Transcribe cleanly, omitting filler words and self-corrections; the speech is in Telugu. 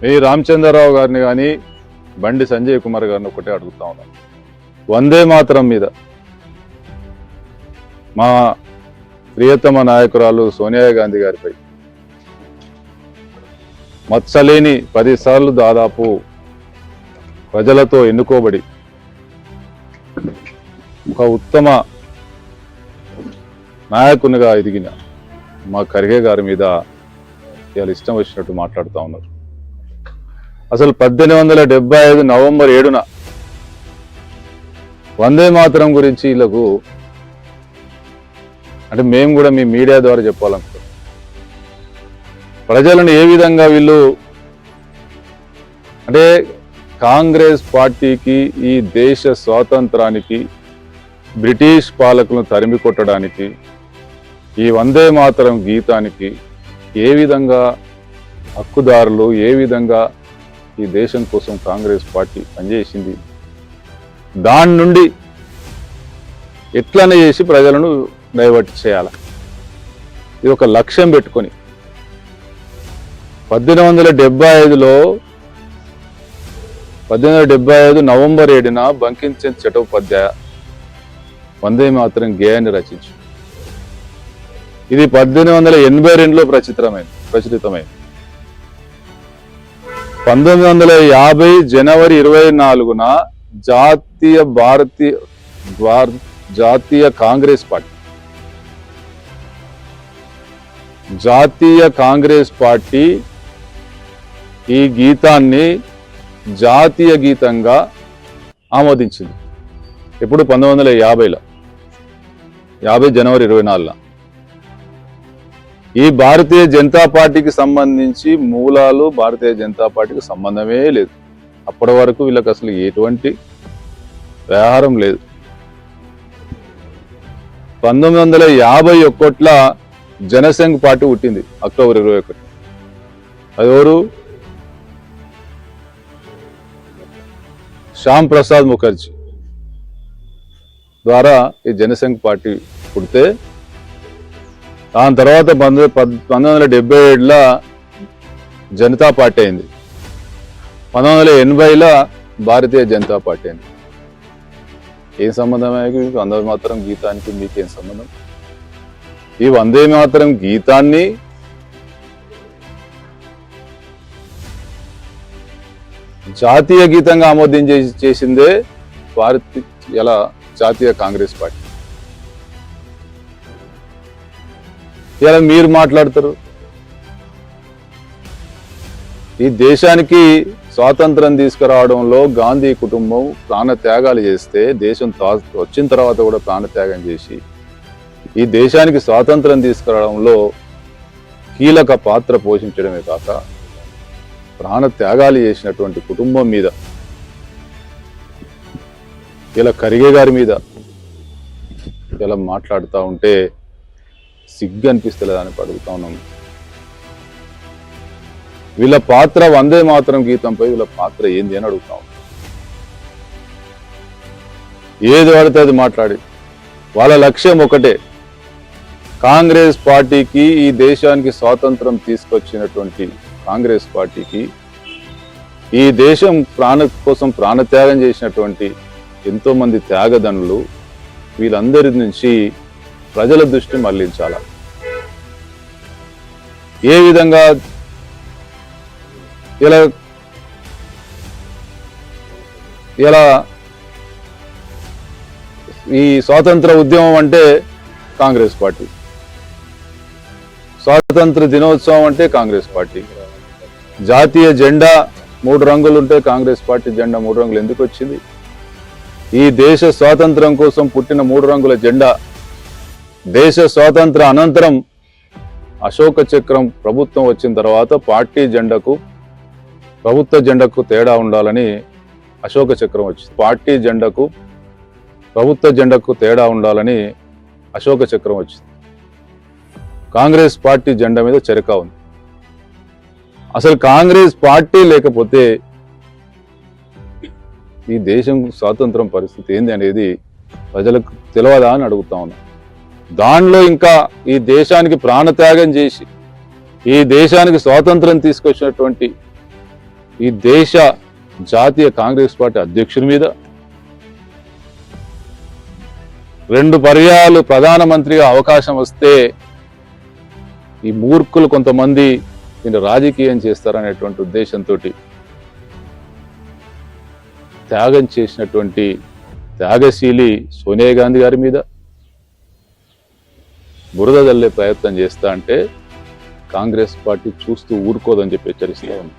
మీ రామచంద్రరావు గారిని కానీ బండి సంజయ్ కుమార్ గారిని ఒకటే అడుగుతా ఉన్నాను. వందే మాతరం మీద మా ప్రియతమ నాయకురాలు సోనియా గాంధీ గారిపై మత్సలేని 10 సార్లు దాదాపు ప్రజలతో ఎన్నుకోబడి ఒక ఉత్తమ నాయకునిగా ఎదిగిన మా ఖర్గే గారి మీద ఇవాళ ఇష్టం వచ్చినట్టు మాట్లాడుతూ ఉన్నారు. అసలు 1875 నవంబర్ 7న వందే మాతరం గురించి వీళ్ళకు అంటే మేము కూడా మీ మీడియా ద్వారా చెప్పాలనుకుంటున్నాం. ప్రజలను ఏ విధంగా వీళ్ళు అంటే కాంగ్రెస్ పార్టీకి ఈ దేశ స్వాతంత్రానికి బ్రిటిష్ పాలకులను తరిమి కొట్టడానికి ఈ వందే మాతరం గీతానికి ఏ విధంగా హక్కుదారులు ఏ విధంగా ఈ దేశం కోసం కాంగ్రెస్ పార్టీ పనిచేసింది, దాని నుండి ఎట్లనే చేసి ప్రజలను డైవర్ట్ చేయాలి. ఇది ఒక లక్ష్యం పెట్టుకొని 1875 నవంబర్ 7న బంకిం చంద్ చటోపాధ్యాయ వందే మాతరం గేయాన్ని రచించు. ఇది 1882లో ప్రచురితమైంది. 1950 జనవరి 24న జాతీయ కాంగ్రెస్ పార్టీ ఈ గీతాన్ని జాతీయ గీతంగా ఆమోదించింది. ఇప్పుడు 1950లో 50 జనవరి 24న ఈ భారతీయ జనతా పార్టీకి సంబంధించి మూలాలు భారతీయ జనతా పార్టీకి సంబంధమే లేదు. అప్పటి వరకు వీళ్ళకి అసలు ఎటువంటి వ్యవహారం లేదు. 1951లో జనసంఘ్ పార్టీ పుట్టింది అక్టోబర్ 21. అది ఎవరు? శ్యామ్ ప్రసాద్ ముఖర్జీ ద్వారా ఈ జనసంఘ్ పార్టీ పుడితే దాని తర్వాత 1977లో జనతా పార్టీ అయింది. 1980లో భారతీయ జనతా పార్టీ అయింది. ఏం సంబంధం? వందే మాతరం గీతానికి మీకేం సంబంధం? ఈ వందే మాతరం గీతాన్ని జాతీయ గీతంగా చేసిందే ఇలా జాతీయ కాంగ్రెస్ పార్టీ. ఇలా మీరు మాట్లాడతారు. ఈ దేశానికి స్వాతంత్రం తీసుకురావడంలో గాంధీ కుటుంబం ప్రాణ త్యాగాలు చేస్తే, దేశం వచ్చిన తర్వాత కూడా ప్రాణ త్యాగం చేసి ఈ దేశానికి స్వాతంత్రం తీసుకురావడంలో కీలక పాత్ర పోషించడమే కాక ప్రాణ త్యాగాలు చేసినటువంటి కుటుంబం మీద ఇలా ఖర్గే గారి మీద ఇలా మాట్లాడుతూ ఉంటే సిగ్గు అనిపిస్తలేదని అడుగుతా ఉన్నాం. వీళ్ళ పాత్ర వందే మాతరం గీతంపై వీళ్ళ పాత్ర ఏంది అని అడుగుతాం. ఏది పడితే అది మాట్లాడి వాళ్ళ లక్ష్యం ఒకటే, కాంగ్రెస్ పార్టీకి ఈ దేశానికి స్వాతంత్రం తీసుకొచ్చినటువంటి కాంగ్రెస్ పార్టీకి ఈ దేశం కోసం ప్రాణత్యాగం చేసినటువంటి ఎంతో మంది త్యాగదనులు వీళ్ళందరి నుంచి ప్రజల దృష్టి మళ్లించాల. ఏ విధంగా ఇలా ఈ స్వాతంత్ర ఉద్యమం అంటే కాంగ్రెస్ పార్టీ, స్వాతంత్ర దినోత్సవం అంటే కాంగ్రెస్ పార్టీ, జాతీయ జెండా 3 రంగులు ఉంటే కాంగ్రెస్ పార్టీ జెండా 3 రంగులు ఎందుకు వచ్చింది? ఈ దేశ స్వాతంత్రం కోసం పుట్టిన 3 రంగుల జెండా దేశ స్వాతంత్ర అనంతరం అశోక చక్రం ప్రభుత్వం వచ్చిన తర్వాత ప్రభుత్వ జెండాకు తేడా ఉండాలని అశోక చక్రం వచ్చింది. పార్టీ జెండాకు ప్రభుత్వ జెండాకు తేడా ఉండాలని అశోక చక్రం వచ్చింది. కాంగ్రెస్ పార్టీ జెండా మీద చెరక ఉంది. అసలు కాంగ్రెస్ పార్టీ లేకపోతే ఈ దేశం స్వాతంత్రం పరిస్థితి ఏంది అనేది ప్రజలకు తెలియదా అని అడుగుతా ఉన్నా. దానిలో ఇంకా ఈ దేశానికి ప్రాణత్యాగం చేసి ఈ దేశానికి స్వాతంత్రం తీసుకొచ్చినటువంటి ఈ దేశ జాతీయ కాంగ్రెస్ పార్టీ అధ్యక్షుని మీద, 2 పర్యాలు ప్రధానమంత్రిగా అవకాశం వస్తే ఈ మూర్ఖులు కొంతమంది దీన్ని రాజకీయం చేస్తారనేటువంటి ఉద్దేశంతో త్యాగం చేసినటువంటి త్యాగశీలి సోనియా గాంధీ గారి మీద బురద జల్లే ప్రయత్నం చేస్తా అంటే కాంగ్రెస్ పార్టీ చూస్తూ ఊరుకోదని చెప్పి హెచ్చరిస్తా ఉంది.